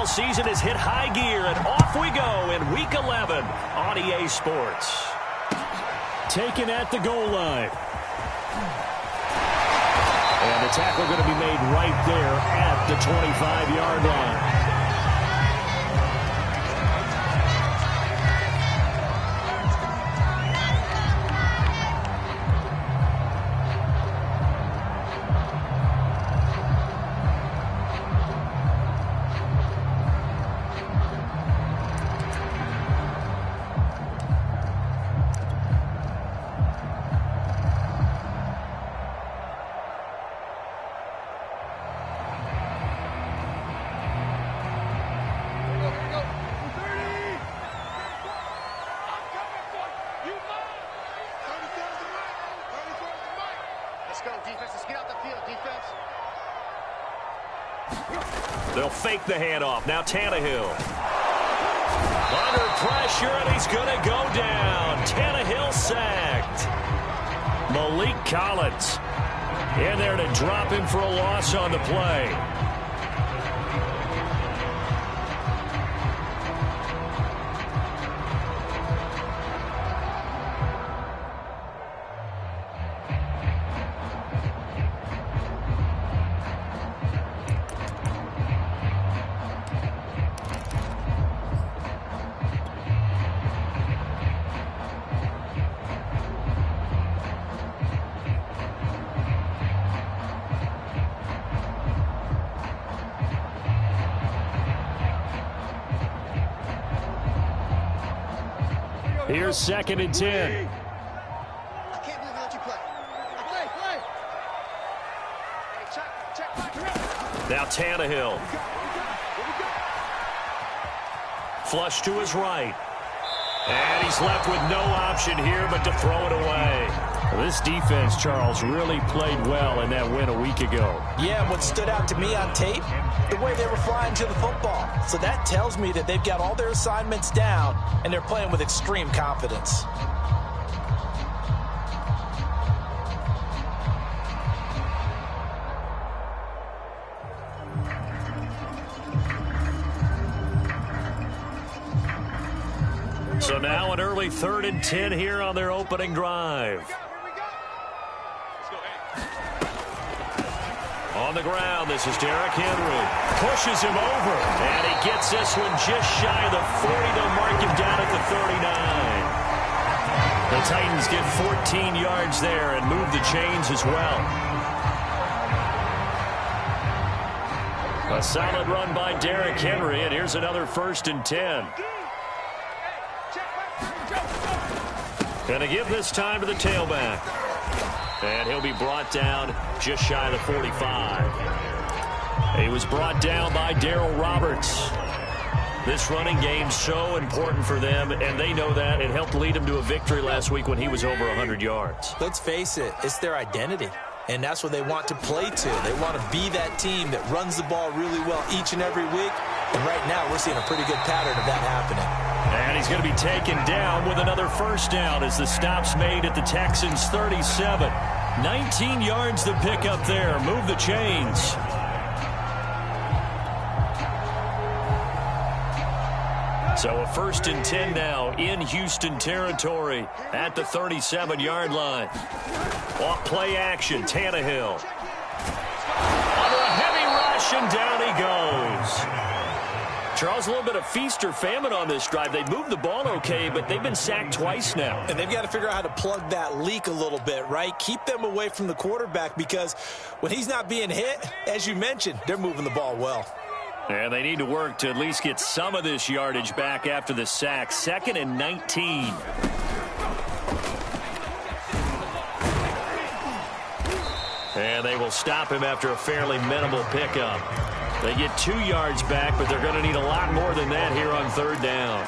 NFL season has hit high gear, and off we go in Week 11 on EA Sports. Taken at the goal line. And the tackle going to be made right there at the 25-yard line. They'll fake the handoff. Now Tannehill. Under pressure, and he's going to go down. Tannehill sacked. Malik Collins in there to drop him for a loss on the play. Here's 2nd and 10. I can't believe they let you play. Play. Now Tannehill. Flush to his right. And he's left with no option here but to throw it away. Well, this defense, Charles, really played well in that win a week ago. Yeah, what stood out to me on tape, the way they were flying to the football. So that tells me that they've got all their assignments down, and they're playing with extreme confidence. So now an early 3rd and 10 here on their opening drive. On the ground, this is Derrick Henry. Pushes him over, and he gets this one just shy of the 40. They'll mark him down at the 39. The Titans get 14 yards there and move the chains as well. A solid run by Derrick Henry, and here's another 1st and 10. Gonna give this time to the tailback. And he'll be brought down just shy of the 45. He was brought down by Darryl Roberts. This running game's so important for them, and they know that. It helped lead them to a victory last week when he was over 100 yards. Let's face it, it's their identity. And that's what they want to play to. They want to be that team that runs the ball really well each and every week. And right now, we're seeing a pretty good pattern of that happening. And he's going to be taken down with another 1st down as the stop's made at the Texans' 37. 19 yards to pick up there. Move the chains. So a 1st and 10 now in Houston territory at the 37-yard line. Off play action, Tannehill. Under a heavy rush, and down he goes. Charles, a little bit of feast or famine on this drive. They moved the ball okay, but they've been sacked twice now. And they've got to figure out how to plug that leak a little bit, right? Keep them away from the quarterback, because when he's not being hit, as you mentioned, they're moving the ball well. And they need to work to at least get some of this yardage back after the sack. 2nd and 19. And they will stop him after a fairly minimal pickup. They get 2 yards back, but they're going to need a lot more than that here on 3rd down.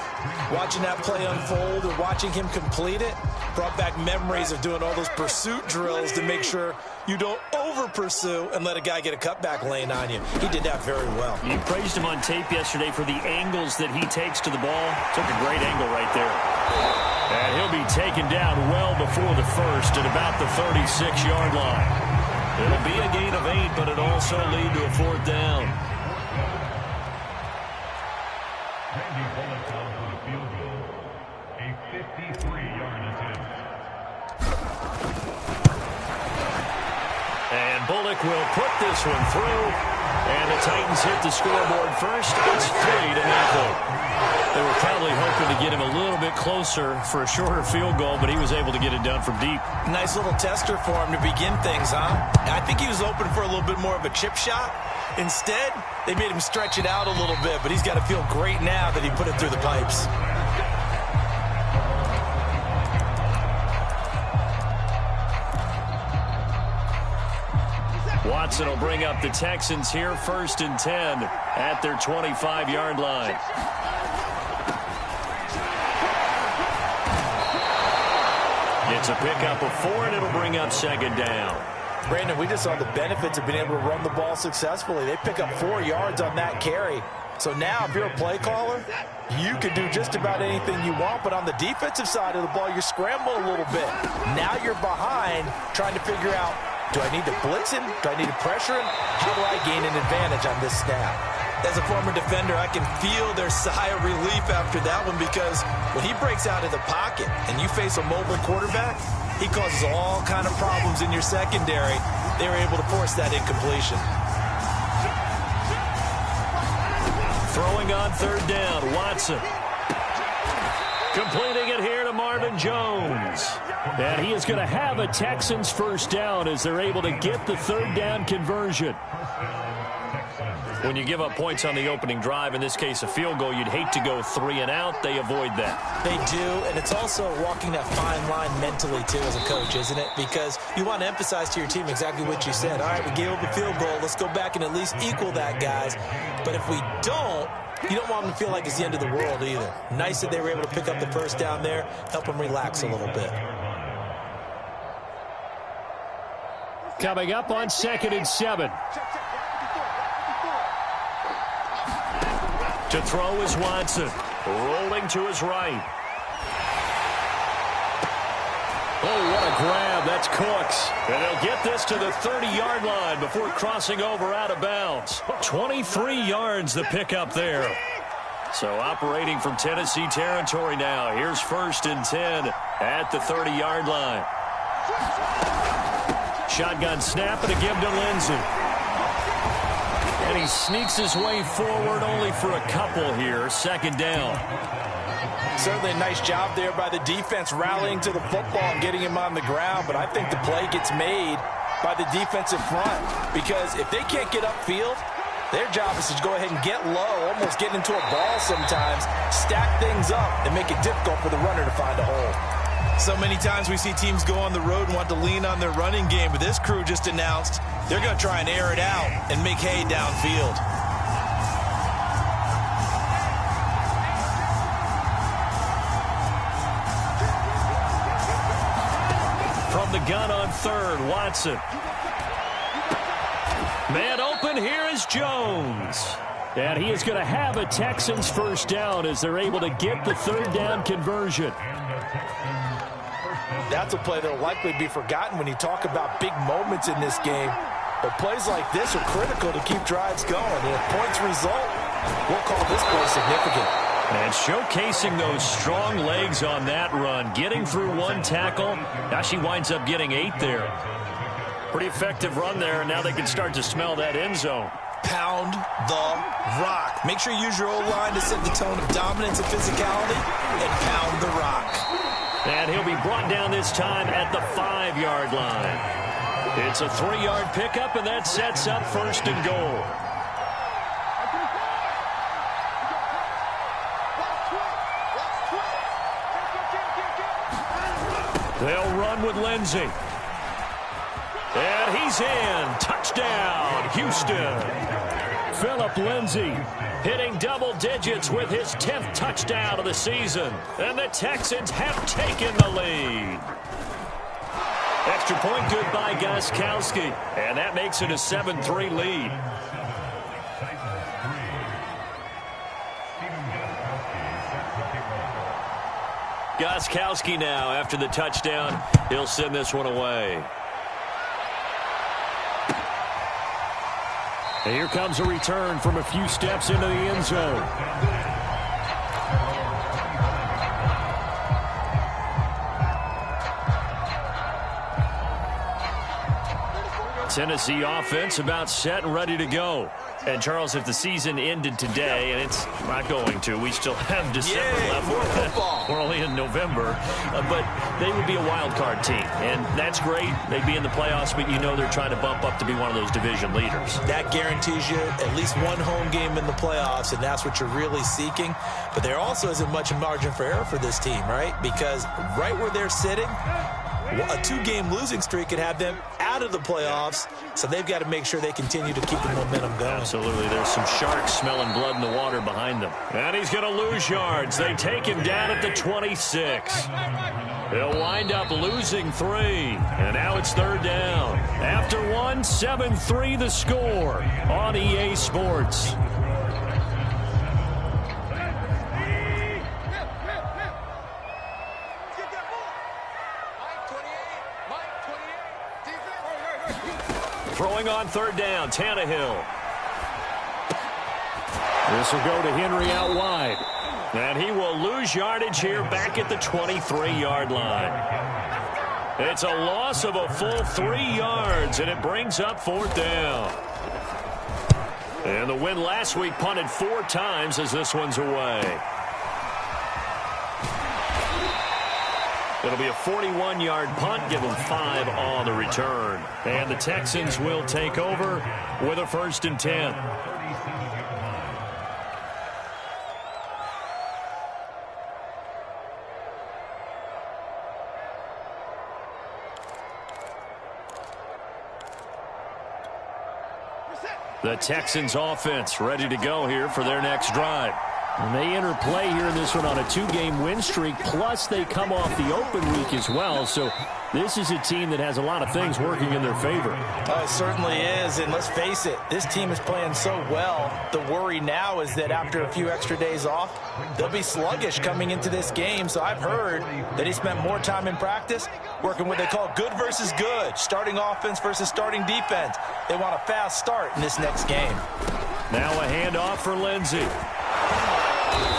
Watching that play unfold and watching him complete it brought back memories of doing all those pursuit drills to make sure you don't over-pursue and let a guy get a cutback lane on you. He did that very well. You praised him on tape yesterday for the angles that he takes to the ball. Took a great angle right there. And he'll be taken down well before the 1st at about the 36-yard line. It'll be a gain of 8, but it also lead to a 4th down. And Bullock will put this one through. And the Titans hit the scoreboard first. It's 3-0. They were probably hoping to get him a little bit closer for a shorter field goal, but he was able to get it done from deep. Nice little tester for him to begin things, huh? I think he was open for a little bit more of a chip shot. Instead, they made him stretch it out a little bit, but he's got to feel great now that he put it through the pipes. Watson will bring up the Texans here, 1st and 10 at their 25-yard line. It's a pickup of 4, and it'll bring up 2nd down. Brandon, we just saw the benefits of being able to run the ball successfully. They pick up 4 yards on that carry. So now, if you're a play caller, you can do just about anything you want, but on the defensive side of the ball, you're scrambling a little bit. Now you're behind trying to figure out, do I need to blitz him? Do I need to pressure him? How do I gain an advantage on this snap? As a former defender, I can feel their sigh of relief after that one, because when he breaks out of the pocket and you face a mobile quarterback, he causes all kind of problems in your secondary. They were able to force that incompletion. Throwing on 3rd down, Watson. Completing it here to Marvin Jones. And he is going to have a Texans 1st down as they're able to get the 3rd down conversion. When you give up points on the opening drive, in this case a field goal, you'd hate to go 3 and out. They avoid that. They do, and it's also walking that fine line mentally, too, as a coach, isn't it? Because you want to emphasize to your team exactly what you said. All right, we gave up a field goal. Let's go back and at least equal that, guys. But if we don't, you don't want them to feel like it's the end of the world either. Nice that they were able to pick up the 1st down there, help them relax a little bit. Coming up on 2nd and 7. To throw is Watson. Rolling to his right. Oh, what a grab. That's Cooks. And they'll get this to the 30-yard line before crossing over out of bounds. 23 yards the pickup there. So operating from Tennessee territory now. Here's 1st and 10 at the 30-yard line. Shotgun snap and a give to Lindsey. And he sneaks his way forward only for a couple here. 2nd down. Certainly a nice job there by the defense rallying to the football and getting him on the ground. But I think the play gets made by the defensive front, because if they can't get upfield, their job is to go ahead and get low, almost get into a ball sometimes, stack things up, and make it difficult for the runner to find a hole. So many times we see teams go on the road and want to lean on their running game, but this crew just announced they're going to try and air it out and make hay downfield. From the gun on 3rd, Watson. Man open, here is Jones. And he is going to have a Texans 1st down as they're able to get the 3rd down conversion. That's a play that will likely be forgotten when you talk about big moments in this game. But plays like this are critical to keep drives going. And if points result, we'll call this play significant. And showcasing those strong legs on that run. Getting through 1 tackle. Now she winds up getting 8 there. Pretty effective run there, and now they can start to smell that end zone. Pound the rock. Make sure you use your O-line to set the tone of dominance and physicality, and pound the rock. And he'll be brought down this time at the 5-yard line. It's a 3-yard pickup, and that sets up 1st and goal. They'll run with Lindsey. And he's in. Touchdown, Houston. Phillip Lindsey hitting double digits with his 10th touchdown of the season. And the Texans have taken the lead. Extra point good by Gostkowski. And that makes it a 7-3 lead. Gostkowski now, after the touchdown, he'll send this one away. And here comes a return from a few steps into the end zone. Tennessee offense about set and ready to go. And, Charles, if the season ended today, and it's not going to, we still have December left. More football. We're only in November. But they would be a wild card team, and that's great. They'd be in the playoffs, but you know they're trying to bump up to be one of those division leaders. That guarantees you at least one home game in the playoffs, and that's what you're really seeking. But there also isn't much margin for error for this team, right? Because right where they're sitting, a two-game losing streak could have them out of the playoffs, so they've got to make sure they continue to keep the momentum going. Absolutely. There's some sharks smelling blood in the water behind them. And he's going to lose yards. They take him down at the 26. He'll wind up losing 3. And now it's 3rd down. After 1, 7-3 the score on EA Sports. Throwing on 3rd down, Tannehill. This will go to Henry out wide. And he will lose yardage here back at the 23-yard line. It's a loss of a full 3 yards, and it brings up 4th down. And the win last week punted 4 times as this one's away. It'll be a 41-yard punt, give them 5 on the return. And the Texans will take over with a 1st and 10. The Texans offense ready to go here for their next drive. And they enter play here in this one on a 2-game win streak, plus they come off the open week as well. So this is a team that has a lot of things working in their favor. Oh, it certainly is, and let's face it, this team is playing so well. The worry now is that after a few extra days off, they'll be sluggish coming into this game. So I've heard that he spent more time in practice working what they call good versus good, starting offense versus starting defense. They want a fast start in this next game. Now a handoff for Lindsey.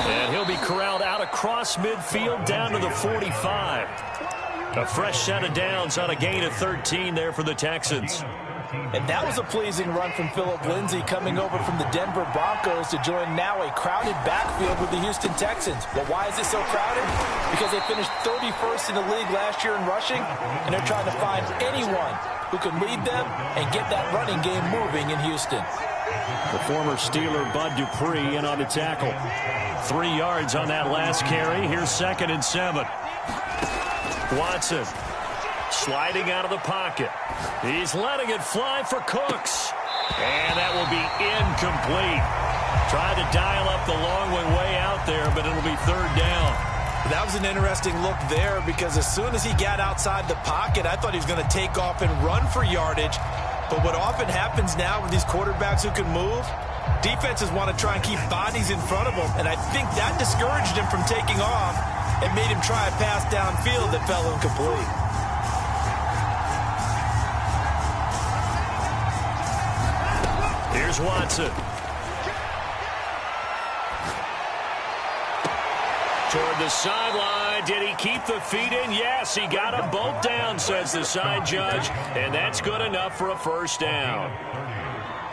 And he'll be corralled out across midfield down to the 45. A fresh set of downs on a gain of 13 there for the Texans. And that was a pleasing run from Phillip Lindsay coming over from the Denver Broncos to join now a crowded backfield with the Houston Texans. Well, why is it so crowded? Because they finished 31st in the league last year in rushing, and they're trying to find anyone who can lead them and get that running game moving in Houston. The former Steeler Bud Dupree in on the tackle. 3 yards on that last carry. Here's 2nd and 7. Watson sliding out of the pocket. He's letting it fly for Cooks. And that will be incomplete. Tried to dial up the long one way out there, but it'll be 3rd down. That was an interesting look there because as soon as he got outside the pocket, I thought he was going to take off and run for yardage. But what often happens now with these quarterbacks who can move, defenses want to try and keep bodies in front of them, and I think that discouraged him from taking off and made him try a pass downfield that fell incomplete. Here's Watson. Toward the sideline. Did he keep the feet in? Yes, he got them both down, says the side judge. And that's good enough for a 1st down.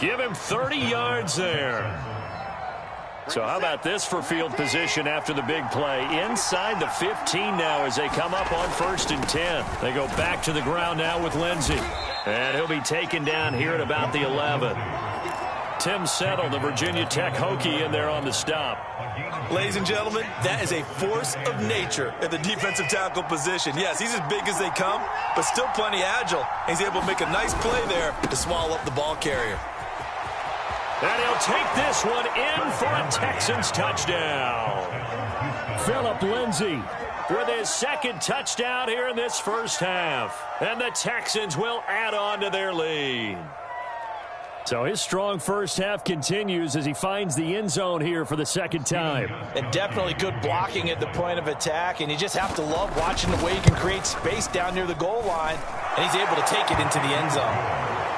Give him 30 yards there. So how about this for field position after the big play? Inside the 15 now as they come up on 1st and 10. They go back to the ground now with Lindsey. And he'll be taken down here at about the 11. Tim Settle, the Virginia Tech Hokie, in there on the stop. Ladies and gentlemen, that is a force of nature at the defensive tackle position. Yes, he's as big as they come, but still plenty agile. He's able to make a nice play there to swallow up the ball carrier. And he'll take this one in for a Texans touchdown. Phillip Lindsay with his 2nd touchdown here in this 1st half. And the Texans will add on to their lead. So his strong 1st half continues as he finds the end zone here for the 2nd time. And definitely good blocking at the point of attack, and you just have to love watching the way he can create space down near the goal line, and he's able to take it into the end zone.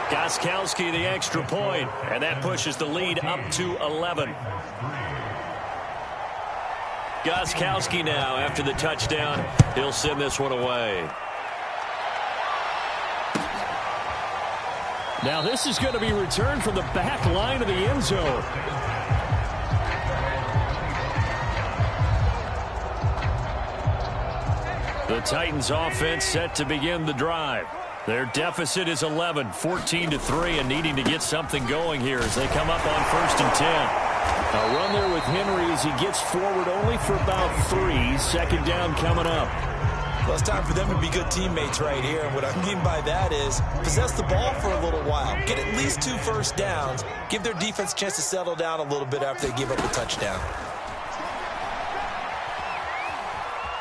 Gostkowski the extra point, and that pushes the lead up to 11. Gostkowski now after the touchdown. He'll send this one away. Now this is going to be returned from the back line of the end zone. The Titans offense set to begin the drive. Their deficit is 11, 14-3, and needing to get something going here as they come up on 1st and 10. A run there with Henry as he gets forward only for about 3. 2nd down coming up. Well, it's time for them to be good teammates right here. And what I mean by that is possess the ball for a little while. Get at least 2 first downs. Give their defense a chance to settle down a little bit after they give up a touchdown.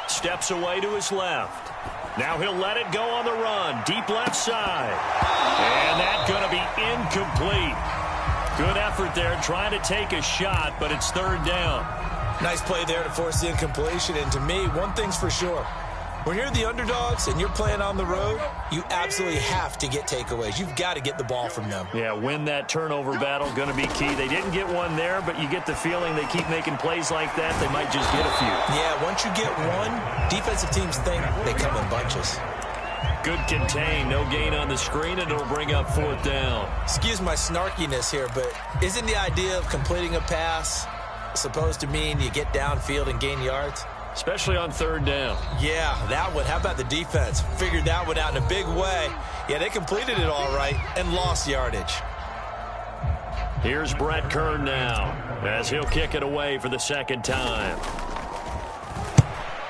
Steps away to his left. Now he'll let it go on the run. Deep left side. And that's going to be incomplete. Good effort there trying to take a shot, but it's 3rd down. Nice play there to force the incompletion. And to me, one thing's for sure. When you're the underdogs and you're playing on the road, you absolutely have to get takeaways. You've got to get the ball from them. Yeah, win that turnover battle, going to be key. They didn't get one there, but you get the feeling they keep making plays like that, they might just get a few. Yeah, once you get one, defensive teams think they come in bunches. Good contain, no gain on the screen, and it'll bring up 4th down. Excuse my snarkiness here, but isn't the idea of completing a pass supposed to mean you get downfield and gain yards? Especially on 3rd down. Yeah, that one. How about the defense? Figured that one out in a big way. Yeah, they completed it all right and lost yardage. Here's Brett Kern now as he'll kick it away for the 2nd time.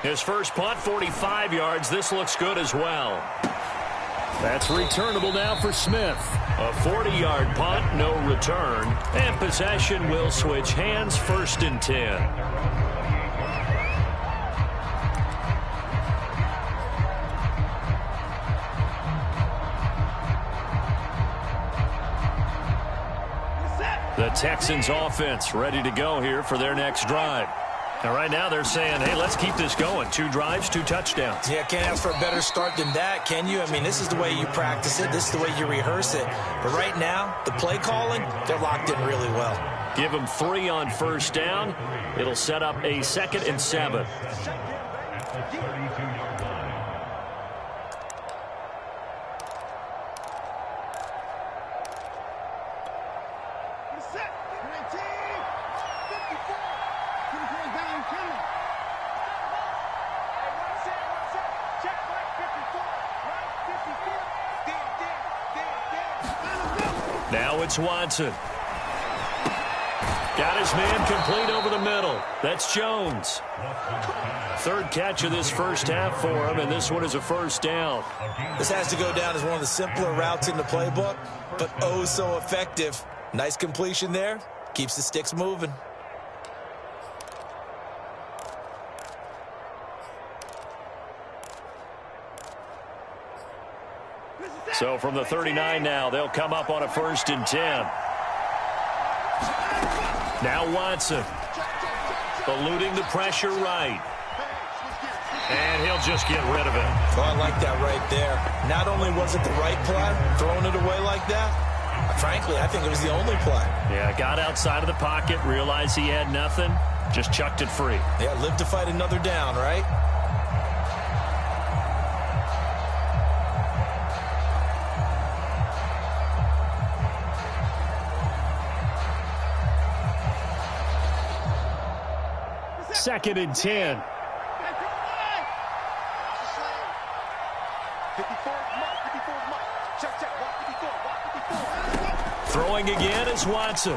His first punt, 45 yards. This looks good as well. That's returnable now for Smith. A 40-yard punt, no return. And possession will switch hands, 1st and 10. The Texans offense ready to go here for their next drive. And right now they're saying, hey, let's keep this going. 2 drives, 2 touchdowns. Yeah, can't ask for a better start than that, can you? I mean, this is the way you practice it. This is the way you rehearse it. But right now, the play calling, they're locked in really well. Give them 3 on 1st down. It'll set up a 2nd and 7. Now it's Watson. Got his man complete over the middle. That's Jones. 3rd catch of this first half for him, and this one is a 1st down. This has to go down as one of the simpler routes in the playbook, but oh so effective. Nice completion there. Keeps the sticks moving. So from the 39 now, they'll come up on a 1st and 10. Now Watson. Eluding the pressure right. And he'll just get rid of it. Oh, I like that right there. Not only was it the right play, throwing it away like that, frankly, I think it was the only play. Yeah, got outside of the pocket, realized he had nothing, just chucked it free. Yeah, live to fight another down, right? Second and 10. Throwing again is Watson.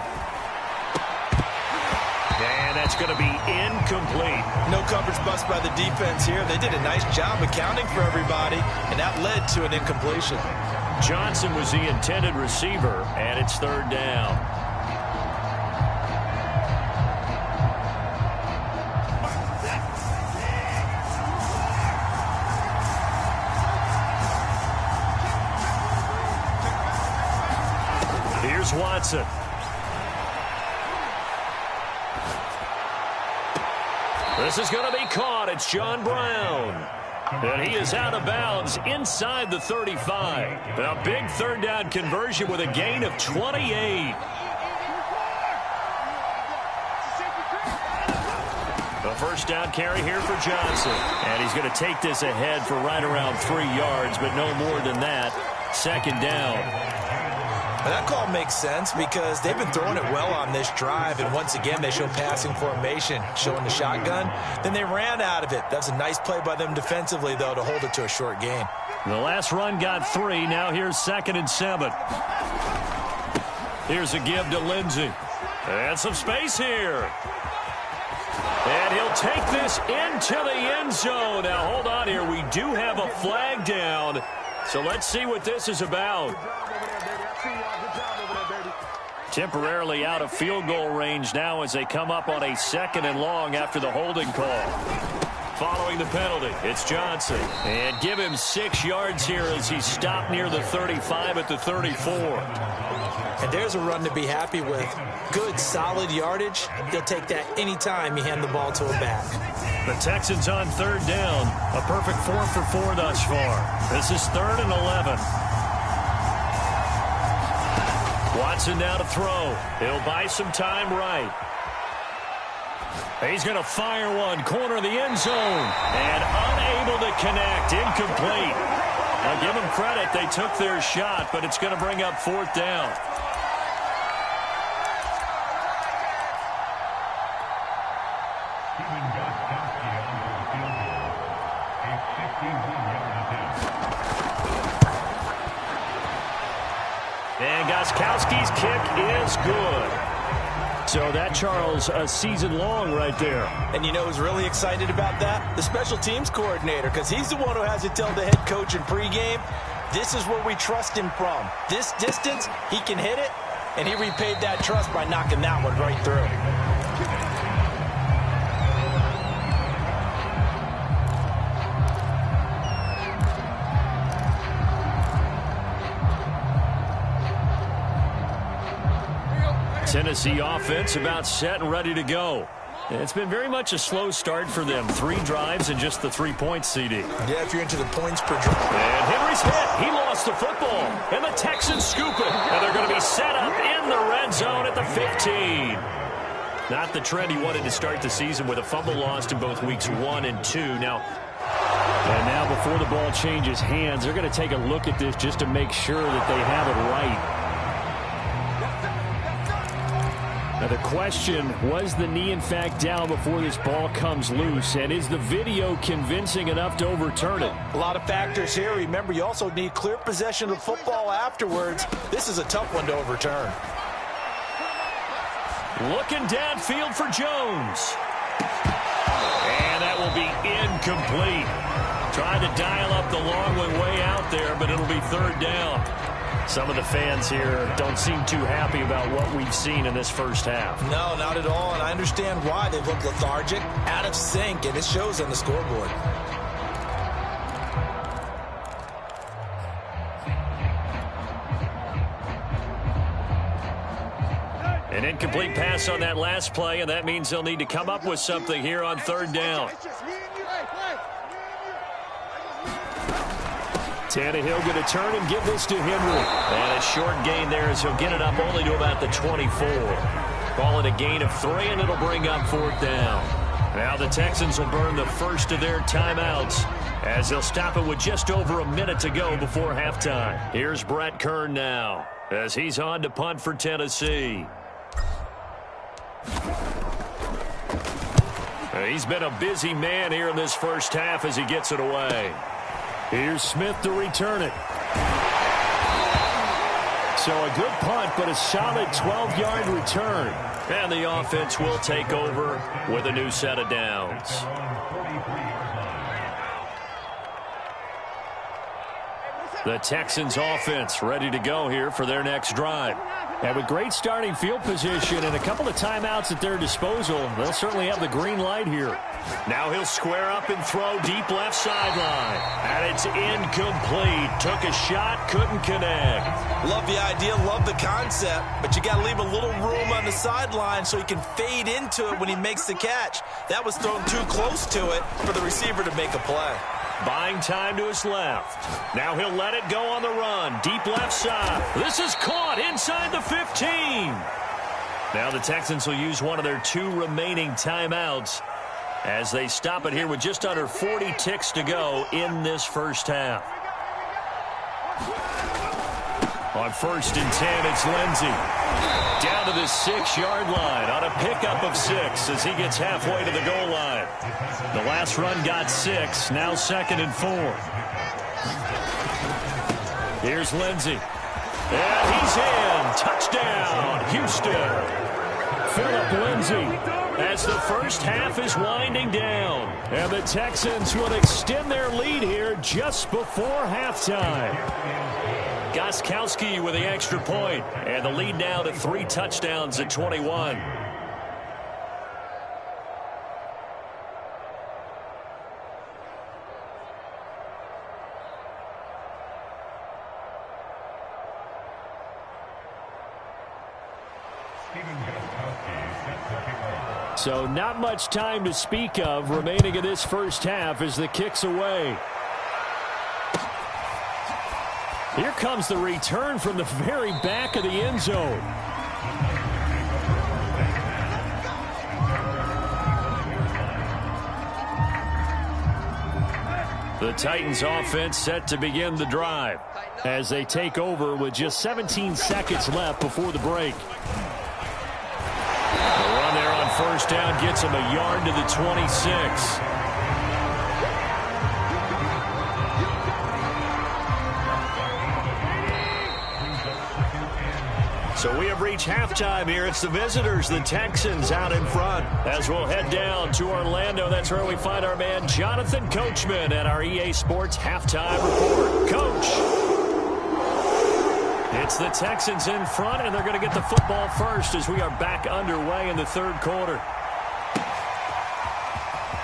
And that's going to be incomplete. No coverage bust by the defense here. They did a nice job accounting for everybody, and that led to an incompletion. Johnson was the intended receiver, and it's 3rd down. Here's Watson. This is going to be caught. It's John Brown. And he is out of bounds inside the 35. A big 3rd down conversion with a gain of 28. A 1st down carry here for Johnson. And he's going to take this ahead for right around 3 yards, but no more than that. 2nd down. That call makes sense because they've been throwing it well on this drive, and once again they show passing formation, showing the shotgun. Then they ran out of it. That's a nice play by them defensively, though, to hold it to a short gain. The last run got 3. Now here's 2nd and 7. Here's a give to Lindsey. And some space here. And he'll take this into the end zone. Now, hold on here. We do have a flag down. So let's see what this is about. Temporarily out of field goal range now as they come up on a 2nd and long after the holding call. Following the penalty, it's Johnson. And give him 6 yards here as he's stopped near the 35 at the 34. And there's a run to be happy with. Good, solid yardage. He'll take that anytime you hand the ball to a back. The Texans on 3rd down. A perfect 4 for 4 thus far. This is 3rd and 11. Watson now to throw. He'll buy some time right. He's going to fire one. Corner of the end zone. And unable to connect. Incomplete. I'll give them credit. They took their shot, but it's going to bring up 4th down. And Gostkowski's kick is good. So that, Charles, a season long right there. And you know who's really excited about that? The special teams coordinator, because he's the one who has to tell the head coach in pregame, this is where we trust him from. This distance, he can hit it, and he repaid that trust by knocking that one right through. Tennessee offense about set and ready to go. It's been very much a slow start for them. 3 drives and just the 3 points, CD. Yeah, if you're into the points per drive. And Henry's hit. He lost the football. And the Texans scoop it. And they're going to be set up in the red zone at the 15. Not the trend he wanted to start the season with a fumble lost in both weeks 1 and 2. Now before the ball changes hands, they're going to take a look at this just to make sure that they have it right. Now the question, was the knee in fact down before this ball comes loose? And is the video convincing enough to overturn it? A lot of factors here. Remember, you also need clear possession of football afterwards. This is a tough one to overturn. Looking downfield for Jones. And that will be incomplete. Tried to dial up the long one way out there, but it'll be 3rd down. Some of the fans here don't seem too happy about what we've seen in this first half. No, not at all, and I understand why. They look lethargic, out of sync, and it shows on the scoreboard. An incomplete pass on that last play, and that means they'll need to come up with something here on 3rd down. Tannehill going to turn and give this to Henry. And a short gain there as he'll get it up only to about the 24. Call it a gain of 3, and it'll bring up 4th down. Now the Texans will burn the first of their timeouts as they'll stop it with just over a minute to go before halftime. Here's Brett Kern now as he's on to punt for Tennessee. He's been a busy man here in this first half as he gets it away. Here's Smith to return it. So a good punt, but a solid 12-yard return. And the offense will take over with a new set of downs. The Texans offense ready to go here for their next drive. And with great starting field position and a couple of timeouts at their disposal, they'll certainly have the green light here. Now he'll square up and throw deep left sideline. And it's incomplete. Took a shot, couldn't connect. Love the idea, love the concept, but you got to leave a little room on the sideline so he can fade into it when he makes the catch. That was thrown too close to it for the receiver to make a play. Buying time to his left. Now he'll let it go on the run. Deep left side. This is caught inside the 15. Now the Texans will use one of their 2 remaining timeouts as they stop it here with just under 40 ticks to go in this first half. On 1st and 10, it's Lindsey. Down to the 6-yard line on a pickup of 6 as he gets halfway to the goal line. The last run got 6, now 2nd and 4. Here's Lindsey. And he's in. Touchdown, Houston. Phillip Lindsey as the first half is winding down. And the Texans will extend their lead here just before halftime. Gostkowski with the extra point, and the lead now to 3 touchdowns at 21. So not much time to speak of remaining in this first half as the kick's away. Here comes the return from the very back of the end zone. The Titans offense set to begin the drive as they take over with just 17 seconds left before the break. The run there on 1st down gets him a yard to the 26. So we have reached halftime here. It's the visitors, the Texans, out in front. As we'll head down to Orlando, that's where we find our man Jonathan Coachman at our EA Sports Halftime Report. Coach, it's the Texans in front, and they're going to get the football first as we are back underway in the 3rd quarter.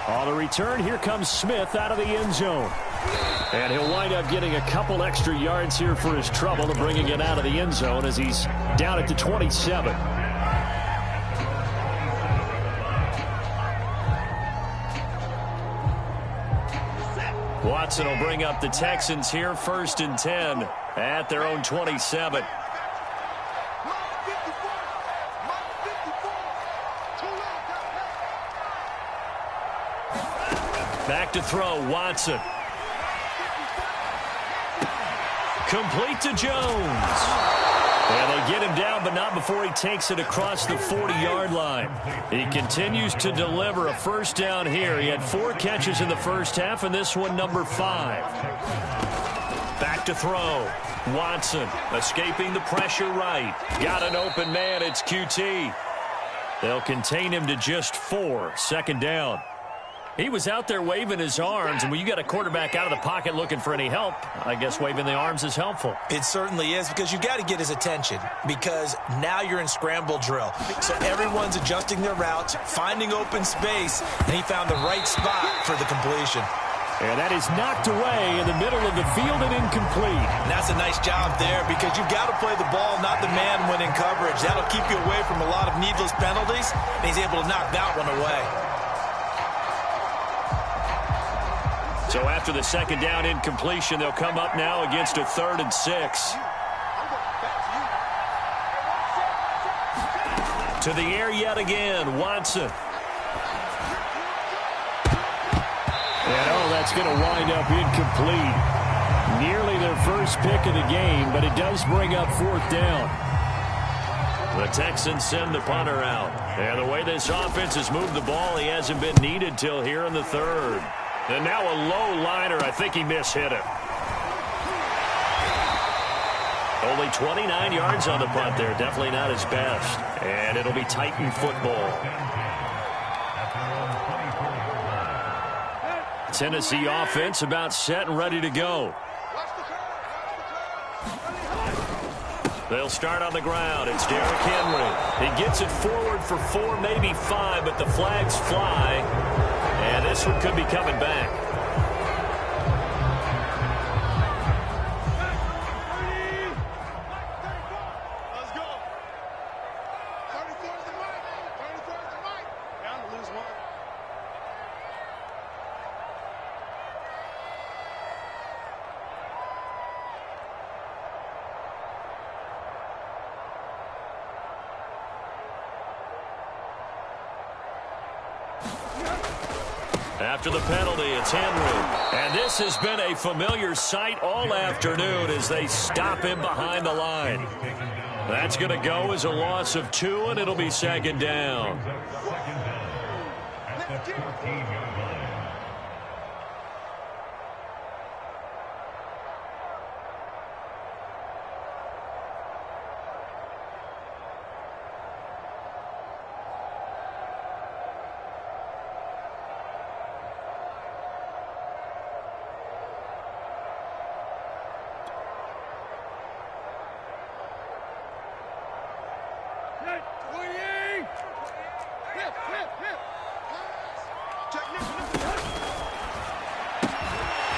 On the return, here comes Smith out of the end zone. And he'll wind up getting a couple extra yards here for his trouble and bringing it out of the end zone as he's down at the 27. Watson will bring up the Texans here 1st and 10 at their own 27. Back to throw, Watson. Complete to Jones. And they get him down, but not before he takes it across the 40-yard line. He continues to deliver a 1st down here. He had 4 catches in the first half, and this one number 5. Back to throw. Watson escaping the pressure right. Got an open man. It's QT. They'll contain him to just 4. 2nd down. He was out there waving his arms, and when you got a quarterback out of the pocket looking for any help, I guess waving the arms is helpful. It certainly is, because you got to get his attention, because now you're in scramble drill. So everyone's adjusting their routes, finding open space, and he found the right spot for the completion. And that is knocked away in the middle of the field and incomplete. And that's a nice job there, because you've got to play the ball, not the man when in coverage. That'll keep you away from a lot of needless penalties, and he's able to knock that one away. So after the 2nd down incompletion, they'll come up now against a 3rd and 6. To the air yet again, Watson. And that's going to wind up incomplete. Nearly their first pick of the game, but it does bring up 4th down. The Texans send the punter out. And the way this offense has moved the ball, he hasn't been needed till here in the 3rd. And now a low liner. I think he mishit it. Only 29 yards on the punt there. Definitely not his best. And it'll be Titan football. Tennessee offense about set and ready to go. They'll start on the ground. It's Derrick Henry. He gets it forward for 4, maybe 5, but the flags fly. And this one could be coming back. Let's go. 34 to the right. 34 to the right. Down to lose 1. After the penalty, it's Henry. And this has been a familiar sight all afternoon as they stop him behind the line. That's going to go as a loss of 2, and it'll be second down.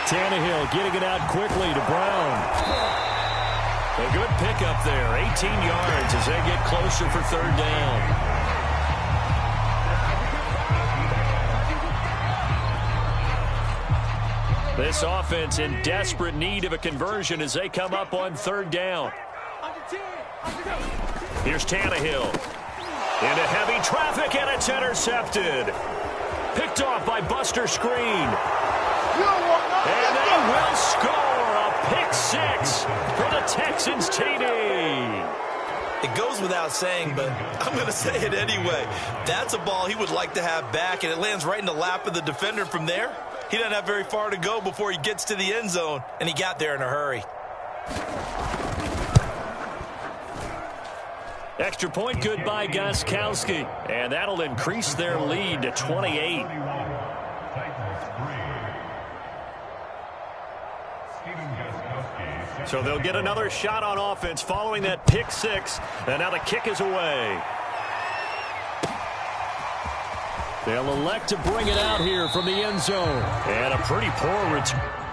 Tannehill getting it out quickly to Brown. A good pickup there, 18 yards as they get closer for third down. This offense in desperate need of a conversion as they come up on third down. Here's Tannehill. Into heavy traffic, and it's intercepted. Picked off by Buster Screen. And they will score a pick 6 for the Texans TD. It goes without saying, but I'm going to say it anyway. That's a ball he would like to have back, and it lands right in the lap of the defender from there. He doesn't have very far to go before he gets to the end zone, and he got there in a hurry. Extra point good by Gostkowski, and that'll increase their lead to 28. So they'll get another shot on offense following that pick 6, and now the kick is away. They'll elect to bring it out here from the end zone. And a pretty poor return.